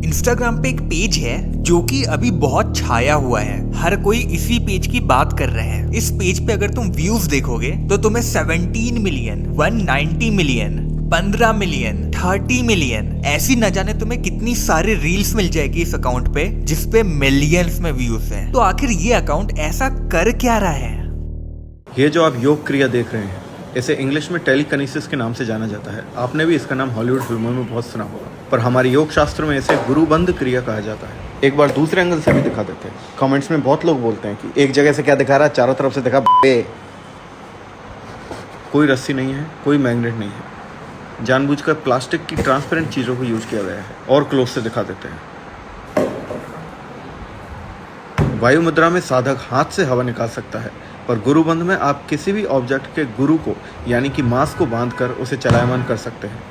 Instagram पे एक page है जो कि अभी बहुत छाया हुआ है। हर कोई इसी पेज की बात कर रहे हैं। इस पेज पे अगर तुम व्यूज देखोगे तो तुम्हें 17 मिलियन, 190 मिलियन, 15 मिलियन, 30 मिलियन, ऐसी न जाने तुम्हें कितनी सारी रील्स मिल जाएगी इस अकाउंट पे जिसपे मिलियंस में व्यूज हैं। तो आखिर ये अकाउंट ऐसा कर क्या रहा है? ये जो आप योग क्रिया देख रहे हैं, इसे इंग्लिश में टेलीकिनेसिस के नाम से जाना जाता है। आपने भी इसका नाम हॉलीवुड फिल्मों में बहुत सुना होगा, पर हमारे योग शास्त्र में इसे गुरुबंध क्रिया कहा जाता है। एक बार दूसरे एंगल से भी दिखा देते हैं। कमेंट्स में बहुत लोग बोलते हैं कि एक जगह से क्या दिखा रहा है, चारों तरफ से दिखा बे। कोई रस्सी नहीं है, कोई मैग्नेट नहीं है। जानबूझकर प्लास्टिक की ट्रांसपेरेंट चीज़ों को यूज किया गया है। और क्लोज से दिखा देते हैं। वायु मुद्रा में साधक हाथ से हवा निकाल सकता है, पर गुरुबंध में आप किसी भी ऑब्जेक्ट के गुरु को यानी कि मांस को बांधकर उसे चलायमान कर सकते हैं।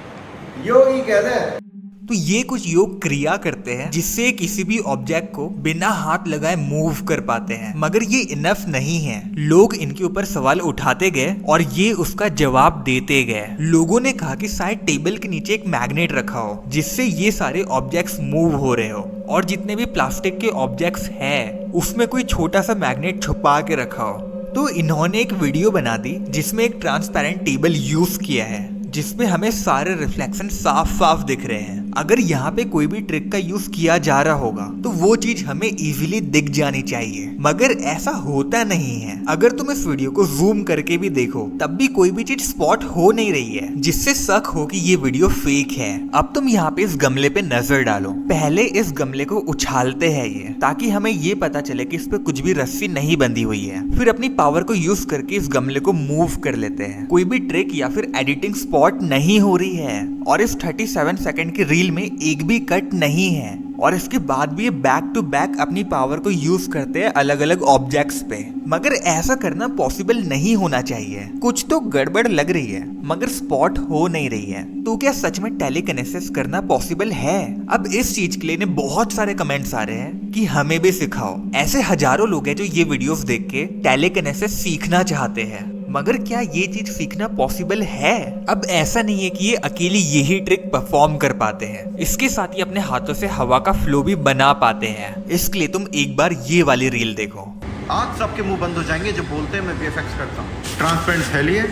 योगी कहते हैं। तो ये कुछ योग क्रिया करते हैं जिससे किसी भी ऑब्जेक्ट को बिना हाथ लगाए मूव कर पाते हैं। मगर ये इनफ नहीं है। लोग इनके ऊपर सवाल उठाते गए और ये उसका जवाब देते गए। लोगों ने कहा कि शायद टेबल के नीचे एक मैग्नेट रखा हो जिससे ये सारे ऑब्जेक्ट्स मूव हो रहे हो, और जितने भी प्लास्टिक के ऑब्जेक्ट्स हैं उसमें कोई छोटा सा मैग्नेट छुपा के रखा हो। तो इन्होंने एक वीडियो बना दी जिसमें एक ट्रांसपेरेंट टेबल यूज किया है जिसमें हमें सारे रिफ्लेक्शन साफ साफ दिख रहे हैं। अगर यहाँ पे कोई भी ट्रिक का यूज किया जा रहा होगा तो वो चीज हमें इजीली दिख जानी चाहिए, मगर ऐसा होता नहीं है। अगर तुम इस वीडियो को जूम करके भी देखो तब भी कोई भी चीज स्पॉट हो नहीं रही है जिससे शक हो कि ये वीडियो फेक है। अब तुम यहाँ पे इस गमले पे नजर डालो। पहले इस गमले को उछालते हैं ये, ताकि हमें ये पता चले कि इस पे कुछ भी रस्सी नहीं बंधी हुई है। फिर अपनी पावर को यूज करके इस गमले को मूव कर लेते हैं। कोई भी ट्रिक या फिर एडिटिंग स्पॉट नहीं हो रही है, और इस 37 सेकंड की रील में एक भी कट नहीं है, और इसके बाद भी ये बैक टू बैक अपनी पावर को यूज करते हैं अलग अलग ऑब्जेक्ट्स पे। मगर ऐसा करना पॉसिबल नहीं होना चाहिए। कुछ तो गड़बड़ लग रही है, मगर स्पॉट हो नहीं रही है। तो क्या सच में टेलीकिनेसिस करना पॉसिबल है? अब इस चीज के लिए बहुत सारे कमेंट्स आ रहे हैं कि हमें भी सिखाओ। ऐसे हजारों लोग हैं जो ये वीडियोस देख के टेलीकिनेसिस सीखना चाहते हैं, मगर क्या ये चीज सीखना पॉसिबल है? अब ऐसा नहीं है कि ये अकेले यही ट्रिक परफॉर्म कर पाते हैं, इसके साथ ही अपने हाथों से हवा का फ्लो भी बना पाते हैं। इसके लिए तुम एक बार ये वाली रील देखो। आज सबके मुंह बंद हो जाएंगे जो बोलते हैं मैं वीएफएक्स करता हूँ। ट्रांसपेरेंट फैलिए,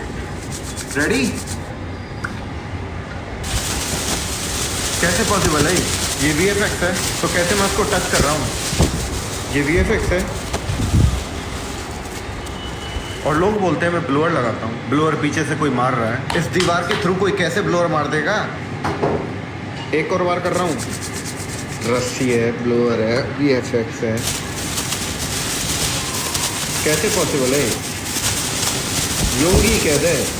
रेडी। कैसे पॉसिबल है? ये वीएफएक्स है तो कैसे मैं उसको टच कर रहा हूँ? ये वीएफएक्स है। और लोग बोलते हैं मैं ब्लोअर लगाता हूँ। ब्लोअर पीछे से कोई मार रहा है। इस दीवार के थ्रू कोई कैसे ब्लोअर मार देगा? एक और बार कर रहा हूँ। रस्सी है, ब्लोअर है, वीएफएक्स है। कैसे पॉसिबल है? योगी कहते हैं।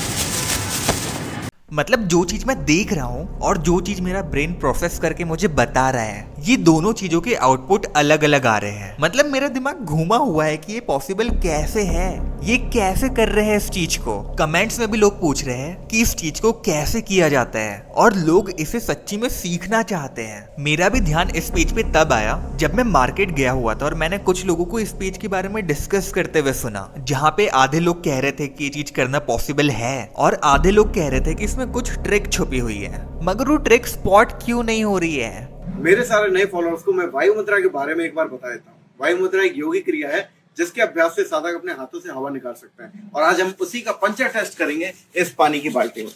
मतलब जो चीज मैं देख रहा हूँ और जो चीज मेरा ब्रेन प्रोसेस करके मुझे बता रहा है, ये दोनों चीजों के आउटपुट अलग अलग आ रहे हैं। मतलब मेरा दिमाग घूमा हुआ है कि ये पॉसिबल कैसे है, ये कैसे कर रहे हैं इस चीज को। कमेंट्स में भी लोग पूछ रहे हैं कि इस चीज को कैसे किया जाता है, और लोग इसे सच्ची में सीखना चाहते हैं। मेरा भी ध्यान इस पेज पे तब आया जब मैं मार्केट गया हुआ था और मैंने कुछ लोगों को इस पेज के बारे में डिस्कस करते हुए सुना, जहाँ पे आधे लोग कह रहे थे कि ये चीज करना पॉसिबल है और आधे लोग कह रहे थे कि इसमें कुछ ट्रिक छुपी हुई है। मगर वो ट्रिक स्पॉट क्यों नहीं हो रही है? मेरे सारे नए फॉलोअर्स को मैं वायु मुद्रा के बारे में एक बार बता देता हूँ। वायु मुद्रा एक योगी क्रिया है जिसके अभ्यास से साधक अपने हाथों से हवा निकाल सकता है, और आज हम उसी का पंचर टेस्ट करेंगे इस पानी की बाल्टी में।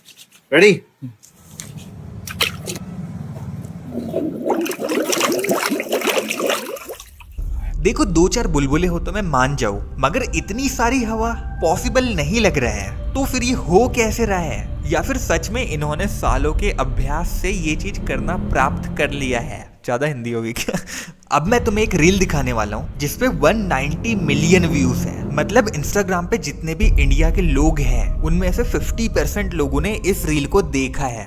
रेडी? देखो, 2-4 बुलबुले हो तो मैं मान जाऊं, मगर इतनी सारी हवा पॉसिबल नहीं लग रहा है। तो फिर ये हो कैसे रहा है? या फिर सच में इन्होंने सालों के अभ्यास से ये चीज करना प्राप्त कर लिया है? ज्यादा हिंदी होगी क्या? अब मैं तुम्हें एक रील दिखाने वाला हूँ जिसपे 190 मिलियन व्यूज हैं। मतलब इंस्टाग्राम पे जितने भी इंडिया के लोग हैं उनमें से 50% लोगों ने इस रील को देखा है।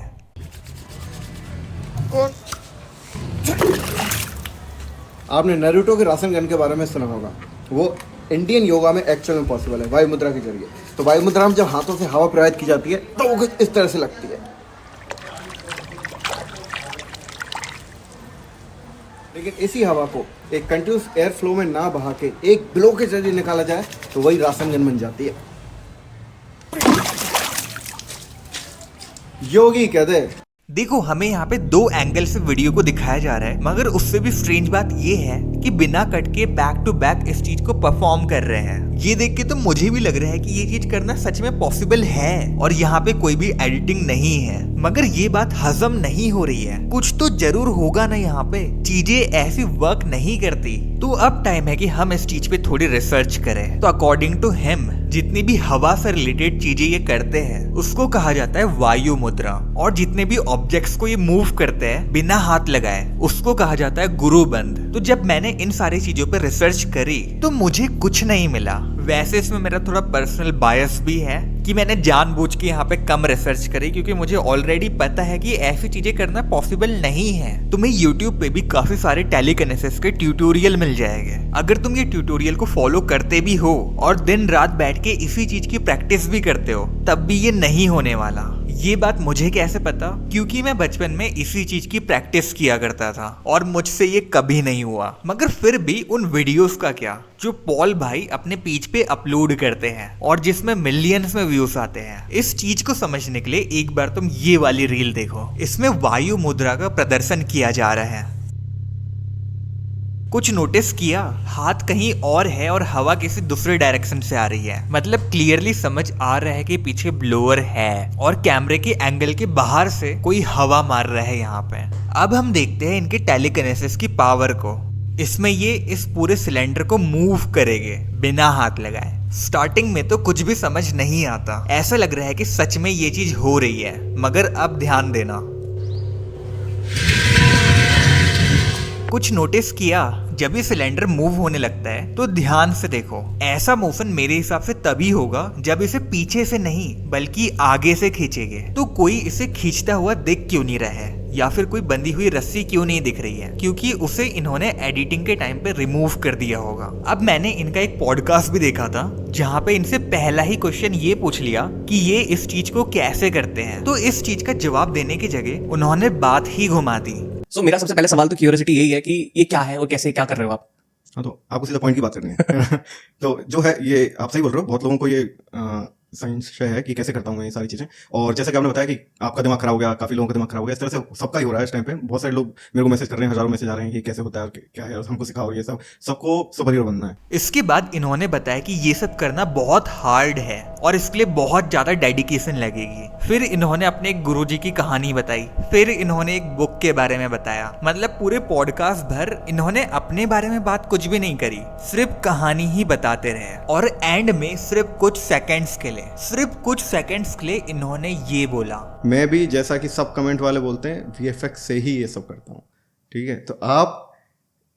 आपने नारुतो के रासन गन के बारे में सुना होगा। वो इंडियन योगा में एक्चुअल में पॉसिबल है वायु मुद्रा के जरिए। तो वायु मुद्रा में जब हाथों से हवा प्रवाहित की जाती है तो वो इस तरह से लगती है। लेकिन इसी हवा को एक कंटिन्यूस एयर फ्लो में ना बहा के एक ब्लो के जरिए निकाला जाए तो वही रासन गन बन जाती है। योगी कहते हैं। देखो हमें यहाँ पे 2 एंगल से वीडियो को दिखाया जा रहा है, मगर उससे भी स्ट्रेंज बात ये है कि बिना कट के बैक टू बैक इस चीज को परफॉर्म कर रहे हैं। ये देख के तो मुझे भी लग रहा है कि ये चीज करना सच में पॉसिबल है और यहाँ पे कोई भी एडिटिंग नहीं है, मगर ये बात हजम नहीं हो रही है। कुछ तो जरूर होगा ना यहाँ पे, चीजें ऐसी वर्क नहीं करती। तो अब टाइम है कि हम इस चीज पे थोड़ी रिसर्च करें। तो अकॉर्डिंग टू हिम जितनी भी हवा से रिलेटेड चीजें ये करते हैं उसको कहा जाता है वायु मुद्रा, और जितने भी ऑब्जेक्ट्स को ये मूव करते हैं बिना हाथ लगाए उसको कहा जाता है गुरुबंध। तो जब मैंने इन सारी चीजों पे रिसर्च करी तो मुझे कुछ नहीं मिला। वैसे इसमें मेरा थोड़ा पर्सनल बायस भी है कि मैंने जानबूझ के यहाँ पे कम रिसर्च करी, क्योंकि मुझे ऑलरेडी पता है कि ऐसी चीजें करना पॉसिबल नहीं है। तुम्हें YouTube पे भी काफी सारे टेलीकिनेसिस के ट्यूटोरियल मिल जाएंगे। अगर तुम ये ट्यूटोरियल को फॉलो करते भी हो और दिन रात बैठ के इसी चीज की प्रैक्टिस भी करते हो तब भी ये नहीं होने वाला। ये बात मुझे कैसे पता? क्योंकि मैं बचपन में इसी चीज की प्रैक्टिस किया करता था और मुझसे ये कभी नहीं हुआ। मगर फिर भी उन वीडियोस का क्या जो पॉल भाई अपने पेज पे अपलोड करते हैं और जिसमें मिलियंस में व्यूज आते हैं। इस चीज को समझने के लिए एक बार तुम ये वाली रील देखो। इसमें वायु मुद्रा का प्रदर्शन किया जा रहा है। कुछ नोटिस किया? हाथ कहीं और है और हवा किसी दूसरे डायरेक्शन से आ रही है। मतलब क्लियरली समझ आ रहा है कि पीछे ब्लोअर है और कैमरे के एंगल के बाहर से कोई हवा मार रहा है यहाँ पे। अब हम देखते हैं इनके टेलीकिनेसिस की पावर को। इसमें ये इस पूरे सिलेंडर को मूव करेंगे बिना हाथ लगाए। स्टार्टिंग में तो कुछ भी समझ नहीं आता, ऐसा लग रहा है कि सच में ये चीज हो रही है। मगर अब ध्यान देना, कुछ नोटिस किया? जब ये सिलेंडर मूव होने लगता है तो ध्यान से देखो। ऐसा मोशन मेरे हिसाब से तभी होगा जब इसे पीछे से नहीं बल्कि आगे से खींचेंगे। तो कोई इसे खींचता हुआ दिख क्यों नहीं रहा है, या फिर कोई बंधी हुई रस्सी क्यों नहीं दिख रही है? क्योंकि उसे इन्होंने एडिटिंग के टाइम पे रिमूव कर दिया होगा। अब मैंने इनका एक पॉडकास्ट भी देखा था जहाँ पे इनसे पहला ही क्वेश्चन ये पूछ लिया कि ये इस चीज को कैसे करते हैं। तो इस चीज का जवाब देने की जगह उन्होंने बात ही घुमा दी। मेरा सबसे पहले सवाल तो क्यूरियोसिटी यही है कि ये क्या है और कैसे क्या कर रहे हो आप? हाँ, तो आपको सीधा पॉइंट की बात करनी है। तो जो है ये आप सही बोल रहे हो, बहुत लोगों को ये संशय है कि कैसे करता हूँ मैं ये सारी चीजें। और जैसा कि आपने बताया कि आपका दिमाग खराब हो गया, काफी लोगों का दिमाग खराब हो गया, इस तरह से सबका ही हो रहा है इस टाइम पे। बहुत सारे लोग मेरे को मैसेज कर रहे हैं, हजारों मैसेज आ रहे हैं कि कैसे होता है और क्या है, और हमको सिखाओ ये सब। सबको सुपर हीरो बनना है। इसके बाद इन्होंने बताया कि ये सब करना बहुत हार्ड है और इसके लिए बहुत ज्यादा डेडिकेशन लगेगी। फिर इन्होंने अपने एक गुरुजी की कहानी बताई, फिर इन्होंने एक बुक के बारे में बताया। मतलब पूरे पॉडकास्ट भर इन्होंने अपने बारे में बात कुछ भी नहीं करी, सिर्फ कहानी ही बताते रहे। और एंड में सिर्फ कुछ सेकंड्स के लिए इन्होंने ये बोला, मैं भी जैसा कि सब कमेंट वाले बोलते हैं VFX से ही ये सब करता हूँ। ठीक है, तो आप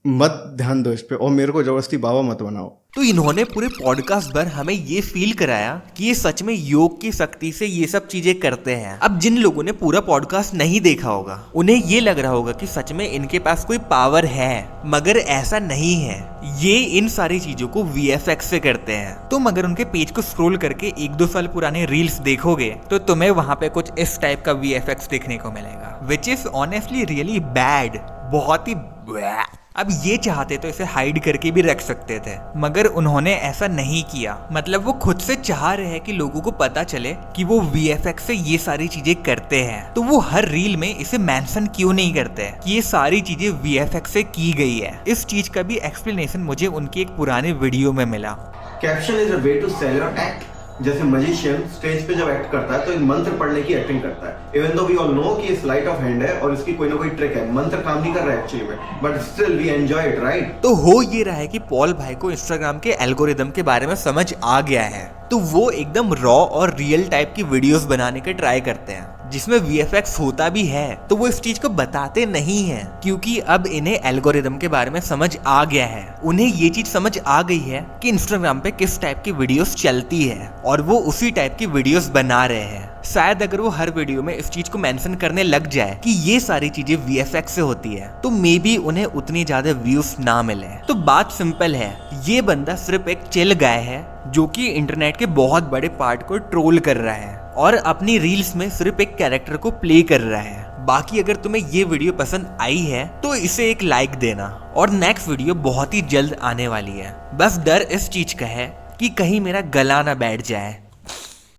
मत ध्यान दो इस पे और मेरे को जबरदस्ती बाबा मत बनाओ। तो इन्होंने पूरे पॉडकास्ट भर हमें ये फील कराया कि ये सच में योग की शक्ति से ये सब चीजें करते हैं। अब जिन लोगों ने पूरा पॉडकास्ट नहीं देखा होगा उन्हें ये लग रहा होगा कि सच में इनके पास कोई पावर है, मगर ऐसा नहीं है। ये इन सारी चीजों को VFX से करते हैं। तुम अगर उनके पेज को स्क्रॉल करके 1-2 साल पुराने रील्स देखोगे तो तुम्हें वहां पे कुछ इस टाइप का VFX देखने को मिलेगा, which is honestly really bad, बहुत ही। अब ये चाहते तो इसे हाइड करके भी रख सकते थे, मगर उन्होंने ऐसा नहीं किया। मतलब वो खुद से चाह रहे हैं कि लोगों को पता चले कि वो VFX से ये सारी चीजें करते हैं। तो वो हर रील में इसे मेंशन क्यों नहीं करते कि ये सारी चीजें VFX से की गई है। इस चीज का भी एक्सप्लेनेशन मुझे उनकी एक पुराने वीडियो में मिला। Caption is a way to sell your act. जैसे मैजिशियन स्टेज पे जब एक्ट करता है तो एक मंत्र पढ़ने की एक्टिंग करता है। Even though we all know कि स्लाइट ऑफ हैंड है और इसकी कोई ना कोई ट्रिक है, मंत्र काम नहीं कर रहा है एक्चुअली में, but still we enjoy it, right? तो हो ये रहा है कि पॉल भाई को इंस्टाग्राम के एल्गोरिदम के बारे में समझ आ गया है, तो वो एकदम रॉ और रियल टाइप की वीडियोस बनाने का ट्राई करते हैं जिसमें VFX होता भी है। तो वो इस चीज को बताते नहीं है क्योंकि अब इन्हें एल्गोरिदम के बारे में समझ आ गया है। उन्हें ये चीज समझ आ गई है कि इंस्टाग्राम पे किस टाइप की वीडियोस चलती है और वो उसी टाइप की वीडियोस बना रहे हैं। शायद अगर वो हर वीडियो में इस चीज को मेंशन करने लग जाए कि ये सारी चीजें VFX से होती है तो मे बी उन्हें उतनी ज्यादा व्यूज ना मिले। तो बात सिंपल है, ये बंदा सिर्फ एक चिल गाय है जो कि इंटरनेट के बहुत बड़े पार्ट को ट्रोल कर रहा है और अपनी रील्स में सिर्फ एक कैरेक्टर को प्ले कर रहा है। बाकी अगर तुम्हें ये वीडियो पसंद आई है तो इसे एक लाइक देना और नेक्स्ट वीडियो बहुत ही जल्द आने वाली है। बस डर इस चीज का है कि कहीं मेरा गला ना बैठ जाए।